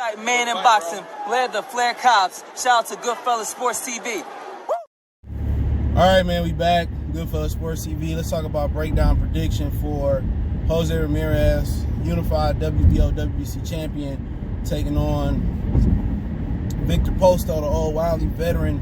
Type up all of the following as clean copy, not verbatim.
Right, man in boxing, led the Flair Cops. Shout out to Goodfellas Sports TV. All right, man, we back. Goodfellas Sports TV. Let's talk about breakdown prediction for Jose Ramirez, unified WBO WBC champion, taking on Viktor Postol, the old wily veteran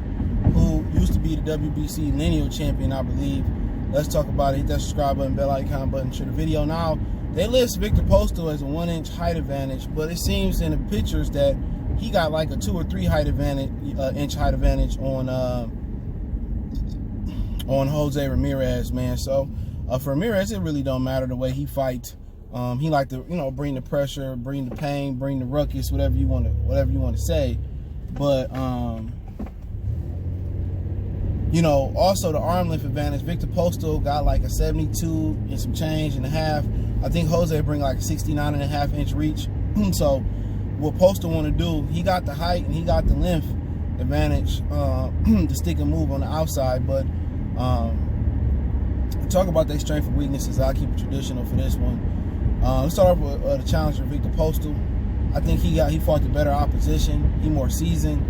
who used to be the WBC lineal champion, I believe. Let's talk about it. Hit that subscribe button, bell icon button, share the video. Now, they list Viktor Postol as a 1-inch height advantage, but it seems in the pictures that he got like a 2 or 3 inch height advantage on Jose Ramirez, man. So for Ramirez, it really don't matter the way he fights. He like to, bring the pressure, bring the pain, bring the ruckus, whatever you want to say. But also the arm length advantage. Viktor Postol got like a 72 and some change and a half. I think Jose bring like a 69.5-inch reach. So what Postol want to do, he got the height and he got the length advantage to stick and move on the outside. But talk about their strengths and weaknesses. I'll keep it traditional for this one. Let's start off with the challenger, Viktor Postol. I think he fought the better opposition. He more seasoned.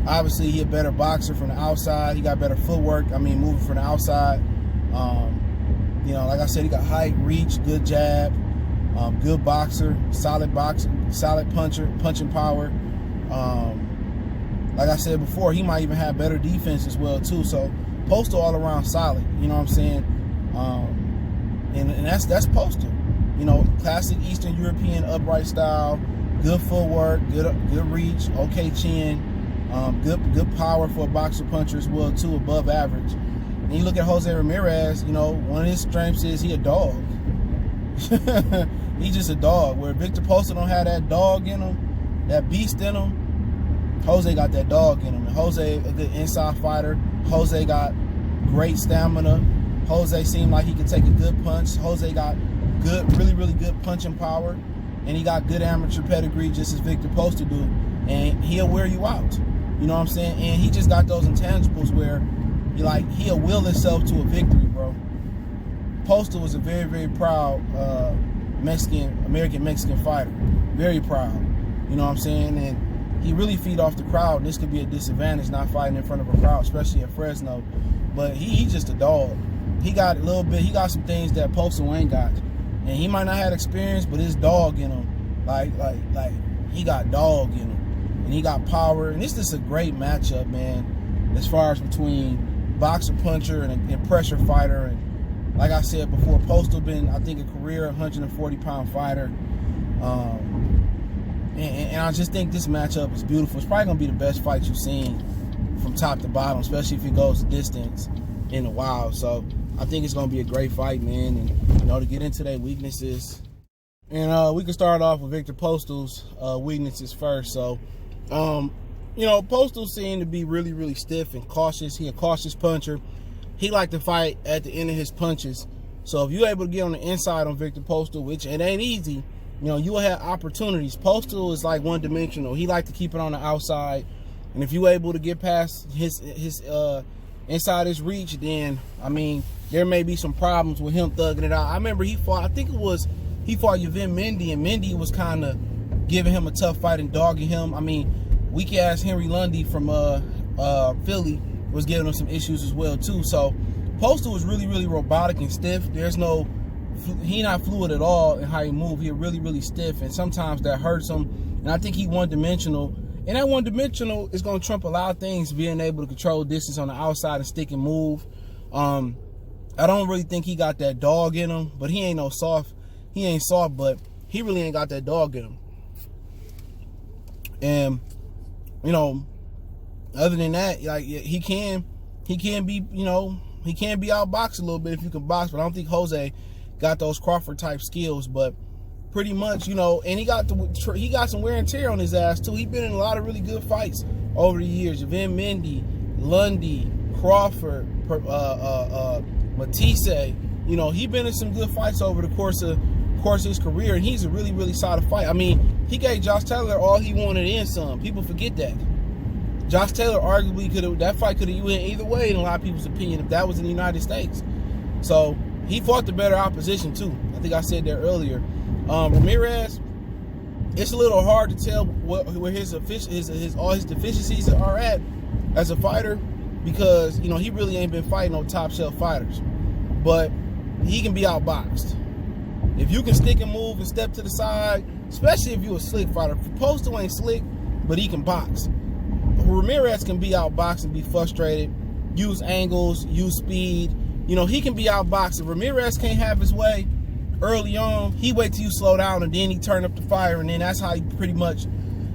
Obviously, he a better boxer from the outside. He got better footwork. Moving from the outside. Like I said, he got height, reach, good jab, good boxer, solid punching power. Like I said before, he might even have better defense as well too. So Postol all around solid. You know what I'm saying? And that's Postol. Classic Eastern European upright style, good footwork, good reach, okay chin, good power for a boxer puncher as well too, above average. And you look at Jose Ramirez, one of his strengths is he a dog. He's just a dog. Where Viktor Postol don't have that dog in him, that beast in him, Jose got that dog in him. And Jose a good inside fighter. Jose got great stamina. Jose seemed like he could take a good punch. Jose got really, really good punching power. And he got good amateur pedigree just as Viktor Postol do. And he'll wear you out. You know what I'm saying? And he just got those intangibles where he'll will himself to a victory, bro. Postol was a very, very proud American-Mexican fighter. Very proud. You know what I'm saying? And he really feed off the crowd. This could be a disadvantage not fighting in front of a crowd, especially at Fresno. But he's just a dog. He got he got some things that Postol ain't got. And he might not have experience, but his dog in him. Like he got dog in him. And he got power. And this is a great matchup, man, as far as between boxer puncher and pressure fighter. And like I said before, Postol been, I think, a career 140-pound fighter. And I just think this matchup is beautiful. It's probably going to be the best fight you've seen from top to bottom, especially if it goes the distance in a while. So I think it's going to be a great fight, man. And, to get into their weaknesses. And we can start off with Viktor Postol's weaknesses first. So, Postol seemed to be really, really stiff and cautious. He a cautious puncher. He like to fight at the end of his punches. So if you're able to get on the inside on Viktor Postol, which it ain't easy, you will have opportunities. Postol is like one-dimensional. He like to keep it on the outside. And if you're able to get past his inside his reach, then, there may be some problems with him thugging it out. I remember he fought Yavin Mendy, and Mendy was kind of giving him a tough fight and dogging him. Weak-ass Henry Lundy from Philly was giving him some issues as well, too. So Postol was really, really robotic and stiff. He not fluid at all in how he move. He really, really stiff, and sometimes that hurts him. And I think he one-dimensional. And that one-dimensional is going to trump a lot of things, being able to control distance on the outside and stick and move. I don't really think he got that dog in him, but he ain't soft, but he really ain't got that dog in him. And, other than that, he can be outboxed a little bit if you can box, but I don't think Jose got those Crawford type skills. But pretty much, and he got some wear and tear on his ass too. He's been in a lot of really good fights over the years. Yavin Mendy, Lundy, Crawford, Matisse. He been in some good fights over the course of his career, and he's a really, really solid fight. He gave Josh Taylor all he wanted and some. People forget that. Josh Taylor arguably that fight could have went either way in a lot of people's opinion if that was in the United States. So he fought the better opposition too. I think I said that earlier. Ramirez, it's a little hard to tell where all his deficiencies are at as a fighter, because he really ain't been fighting no top shelf fighters, but he can be outboxed. If you can stick and move and step to the side, especially if you're a slick fighter. Postol ain't slick, but he can box. Ramirez can be outboxed and be frustrated, use angles, use speed. He can be outboxed. If Ramirez can't have his way early on, he wait till you slow down and then he turn up the fire, and then that's how he pretty much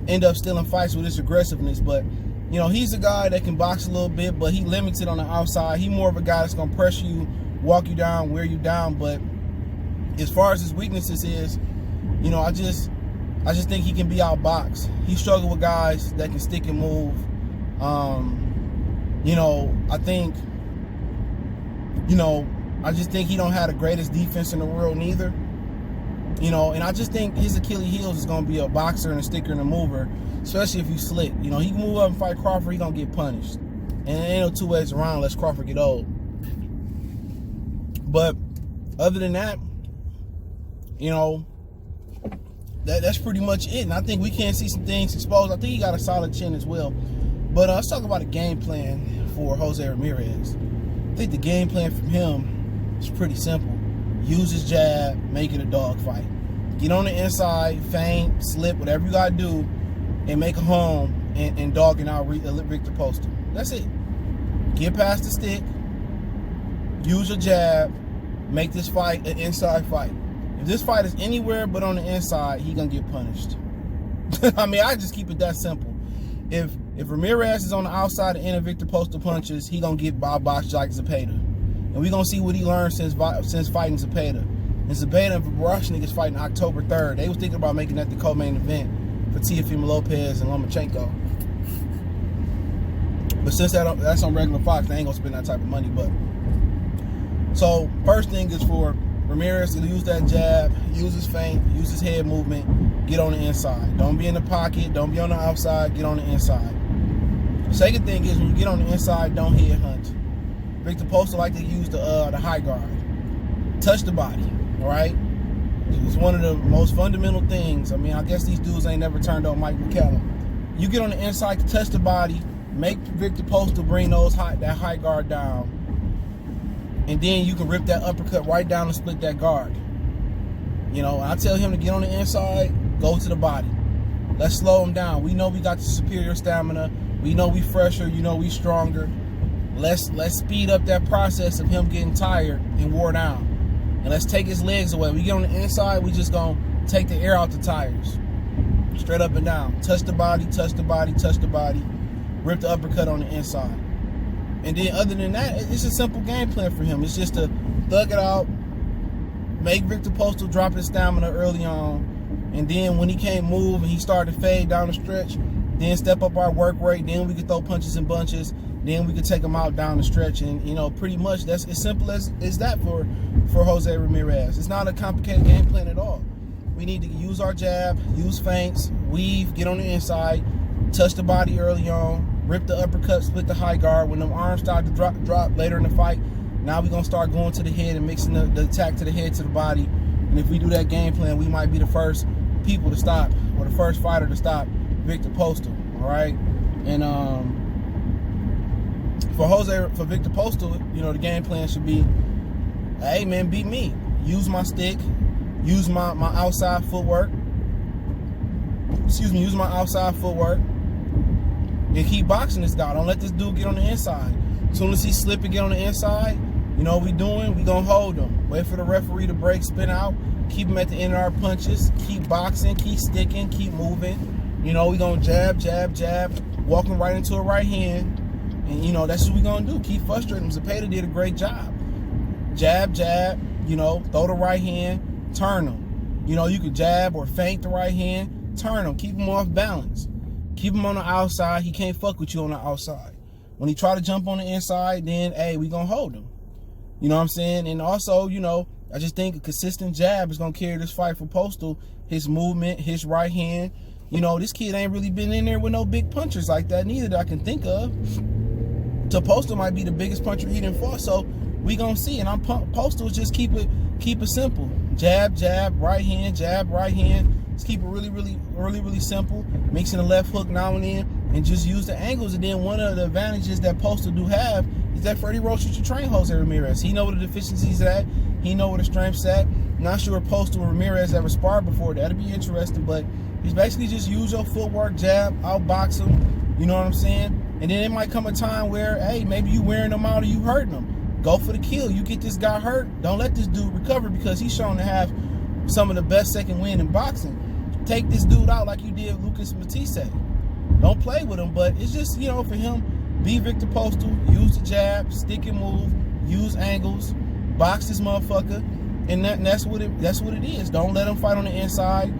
end up stealing fights with his aggressiveness. But he's a guy that can box a little bit, but he limited on the outside. He more of a guy that's gonna pressure you, walk you down, wear you down. But as far as his weaknesses is, I just think he can be outboxed. He struggled with guys that can stick and move. I just think he don't have the greatest defense in the world neither. And I just think his Achilles heels is gonna be a boxer and a sticker and a mover, especially if you slick. He can move up and fight Crawford, he gonna get punished. And there ain't no two ways around unless Crawford get old. But other than that, that's pretty much it. And I think we can see some things exposed. I think he got a solid chin as well. But let's talk about a game plan for José Ramirez. I think the game plan from him is pretty simple. Use his jab, make it a dogfight. Get on the inside, feint, slip, whatever you gotta do, and make a home and dogging out Viktor Postol. That's it. Get past the stick, use your jab, make this fight an inside fight. If this fight is anywhere but on the inside, he gonna get punished. I just keep it that simple. If Ramirez is on the outside and Viktor Postol punches, he gonna get boxed like Zepeda. And we gonna see what he learned since fighting Zepeda. And Zepeda and Varashnik is fighting October 3rd. They was thinking about making that the co-main event for Teofimo Lopez and Lomachenko. But since that's on regular Fox, they ain't gonna spend that type of money. But so first thing is for Ramirez to use that jab, use his feint, use his head movement, get on the inside. Don't be in the pocket, don't be on the outside, get on the inside. Second thing is when you get on the inside, don't head hunt. Viktor Postol like to use the high guard. Touch the body, all right? It's one of the most fundamental things. I guess these dudes ain't never turned on Mike McCallum. You get on the inside to touch the body, make Viktor Postol bring that high guard down, and then you can rip that uppercut right down and split that guard. I tell him to get on the inside, go to the body. Let's slow him down. We know we got the superior stamina. We know we fresher. We stronger. Let's speed up that process of him getting tired and wore down. And let's take his legs away. We get on the inside, we just gonna take the air out the tires. Straight up and down. Touch the body, touch the body, touch the body. Rip the uppercut on the inside. And then other than that, it's a simple game plan for him. It's just to thug it out, make Viktor Postol drop his stamina early on, and then when he can't move and he started to fade down the stretch, then step up our work rate, then we can throw punches and bunches, then we can take him out down the stretch. And pretty much that's as simple as that for José Ramirez. It's not a complicated game plan at all. We need to use our jab, use feints, weave, get on the inside, touch the body early on, rip the uppercut, split the high guard. When them arms start to drop later in the fight, now we're going to start going to the head and mixing the attack to the head to the body. And if we do that game plan, we might be the first people to stop, or the first fighter to stop Viktor Postol, all right? And for Viktor Postol, the game plan should be, hey, man, beat me. Use my stick, use my outside footwork. Use my outside footwork. And keep boxing this guy. Don't let this dude get on the inside. As soon as he slip and get on the inside, you know what we doing? We gonna hold him. Wait for the referee to break, spin out. Keep him at the end of our punches. Keep boxing, keep sticking, keep moving. We gonna jab, jab, jab. Walk him right into a right hand. And, that's what we gonna do. Keep frustrating him. Zepeda did a great job. Jab, jab, throw the right hand, turn him. You could jab or feint the right hand, turn him. Keep him off balance. Keep him on the outside. He can't fuck with you on the outside. When he try to jump on the inside, then, hey, we gonna hold him. You know what I'm saying? And also, I just think a consistent jab is gonna carry this fight for Postol. His movement, his right hand. This kid ain't really been in there with no big punchers like that neither that I can think of. So Postol might be the biggest puncher he done fought. So we gonna see. And Postol just keep it simple. Jab, jab, right hand, Just keep it really simple. Mixing the left hook now and then, and just use the angles. And then one of the advantages that Postol do have is that Freddie Roach used to train Jose Ramirez. He know where the deficiencies at. He know where the strengths at. Not sure if Postol and Ramirez ever sparred before. That'd be interesting. But he's basically just use your footwork, jab, outbox him. You know what I'm saying? And then it might come a time where, hey, maybe you wearing him out or you hurting him. Go for the kill. You get this guy hurt. Don't let this dude recover, because he's shown to have some of the best second wind in boxing. Take this dude out like you did Lucas Matisse. Don't play with him, but it's just, you know, for him, be Viktor Postol, use the jab, stick and move, use angles, box this motherfucker, and that's what it is. Don't let him fight on the inside.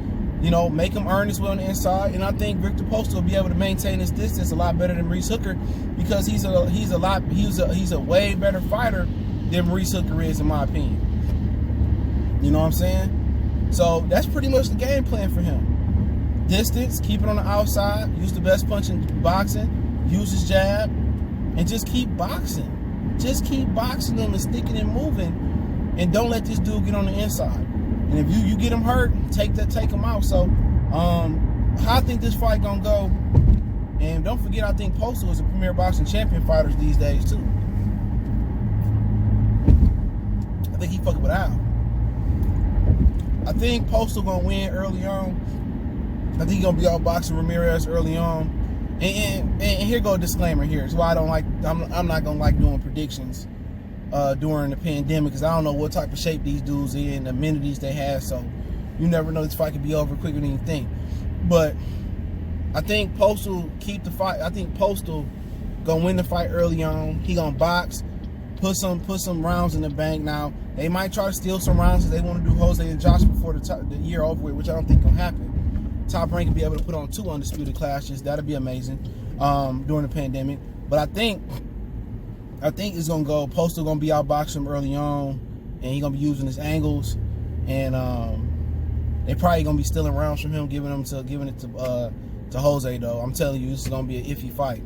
You know, make him earn his way on the inside. And I think Viktor Postol will be able to maintain his distance a lot better than Maurice Hooker, because he's a way better fighter than Maurice Hooker is, in my opinion. You know what I'm saying? So that's pretty much the game plan for him. Distance, keep it on the outside, use the best punch in boxing, use his jab, and just keep boxing. Just keep boxing him and sticking and moving, and don't let this dude get on the inside. And if you get him hurt, take him out. So, how I think this fight gonna go. And don't forget, I think Postol is a premier boxing champion fighter these days too. I think he fucking with Al. I think Postol gonna win early on. I think he's gonna be outboxing Ramirez early on. And here go a disclaimer here. It's why I'm not gonna like doing predictions during the pandemic, because I don't know what type of shape these dudes in, the amenities they have, so you never know, this fight could be over quicker than you think. But I think Postol keep the fight. I think Postol gonna win the fight early on. He gonna box, put some rounds in the bank. Now they might try to steal some rounds if they want to do Jose and Josh before the year over with, which I don't think gonna happen. Top Rank will be able to put on 2 undisputed clashes. That'd be amazing during the pandemic. But I think it's gonna go. Postol gonna be outboxing him early on, and he's gonna be using his angles, and they probably gonna be stealing rounds from him, giving it to Jose. Though I'm telling you, this is gonna be an iffy fight.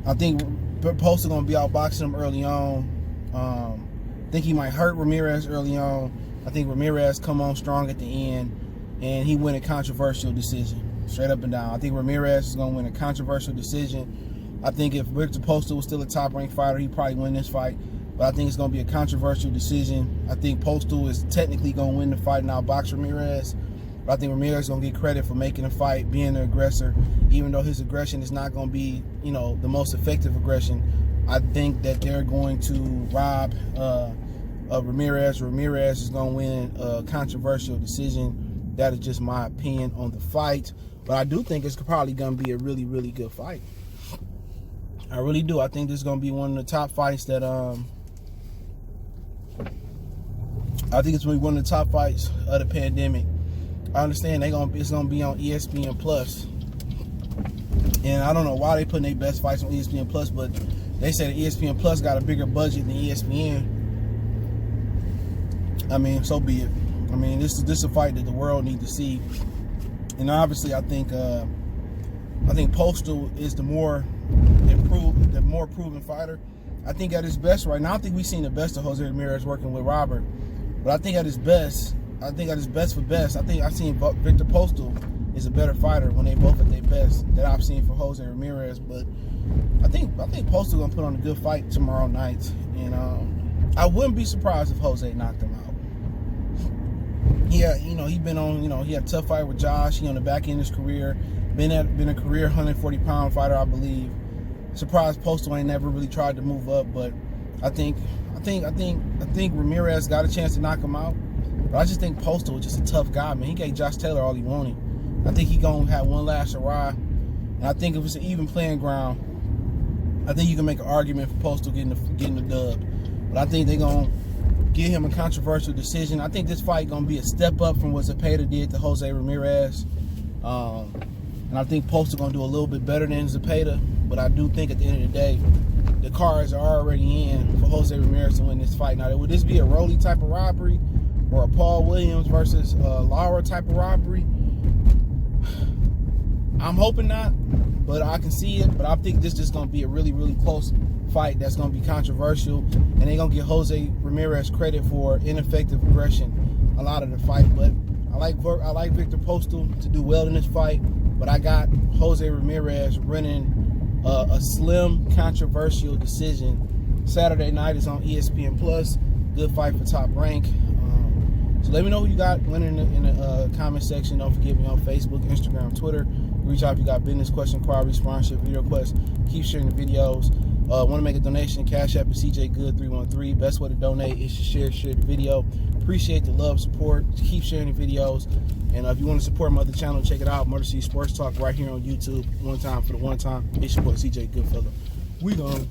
I think Postol gonna be outboxing him early on. I think he might hurt Ramirez early on. I think Ramirez come on strong at the end, and he win a controversial decision, straight up and down. I think Ramirez is gonna win a controversial decision. I think if Viktor Postol was still a top-ranked fighter, he'd probably win this fight. But I think it's going to be a controversial decision. I think Postol is technically going to win the fight and outbox Ramirez. But I think Ramirez is going to get credit for making the fight, being the aggressor. Even though his aggression is not going to be, you know, the most effective aggression, I think that they're going to rob Ramirez. Ramirez is going to win a controversial decision. That is just my opinion on the fight. But I do think it's probably going to be a really, really good fight. I really do. I think this is going to be one of the top fights that I think it's going to be one of the top fights of the pandemic. I understand it's going to be on ESPN Plus. And I don't know why they putting their best fights on ESPN Plus, but they said ESPN Plus got a bigger budget than ESPN. I mean, so be it. I mean, this is a fight that the world needs to see. And obviously I think Postol is the more proven fighter. I think at his best right now, I don't think we've seen the best of Jose Ramirez working with Robert, but I think at his best, I think I've seen Viktor Postol is a better fighter when they both at their best that I've seen for Jose Ramirez. But I think Postol gonna put on a good fight tomorrow night, and I wouldn't be surprised if Jose knocked him out. Yeah, you know, he had a tough fight with Josh. He on the back end of his career, been a career 140-pound fighter, I believe. Surprised Postol ain't never really tried to move up, but I think Ramirez got a chance to knock him out. But I just think Postol is just a tough guy, man. He gave Josh Taylor all he wanted. I think he gonna have one last hurrah, and I think if it's an even playing ground, I think you can make an argument for Postol getting the dub. But I think they're gonna give him a controversial decision. I think this fight gonna be a step up from what Zepeda did to Jose Ramirez. And I think Postol gonna do a little bit better than Zepeda, but I do think at the end of the day, the cards are already in for Jose Ramirez to win this fight. Now, would this be a Rolly type of robbery or a Paul Williams versus Lara type of robbery? I'm hoping not, but I can see it. But I think this is gonna be a really, really close fight that's gonna be controversial, and they're gonna give Jose Ramirez credit for ineffective aggression a lot of the fight. But I like Viktor Postol to do well in this fight, but I got José Ramirez winning a slim, controversial decision. Saturday night is on ESPN Plus. Good fight for Top Rank. So let me know who you got winning in the comment section. Don't forget me on Facebook, Instagram, Twitter. Reach out if you got business question, inquiry, sponsorship, video requests. Keep sharing the videos. Want to make a donation? Cash App is CJGood313. Best way to donate is to share the video. Appreciate the love, support. Keep sharing the videos. And if you want to support my other channel, check it out. Murder City Sports Talk right here on YouTube. One time for the one time. It's your boy CJ Goodfella. We gone.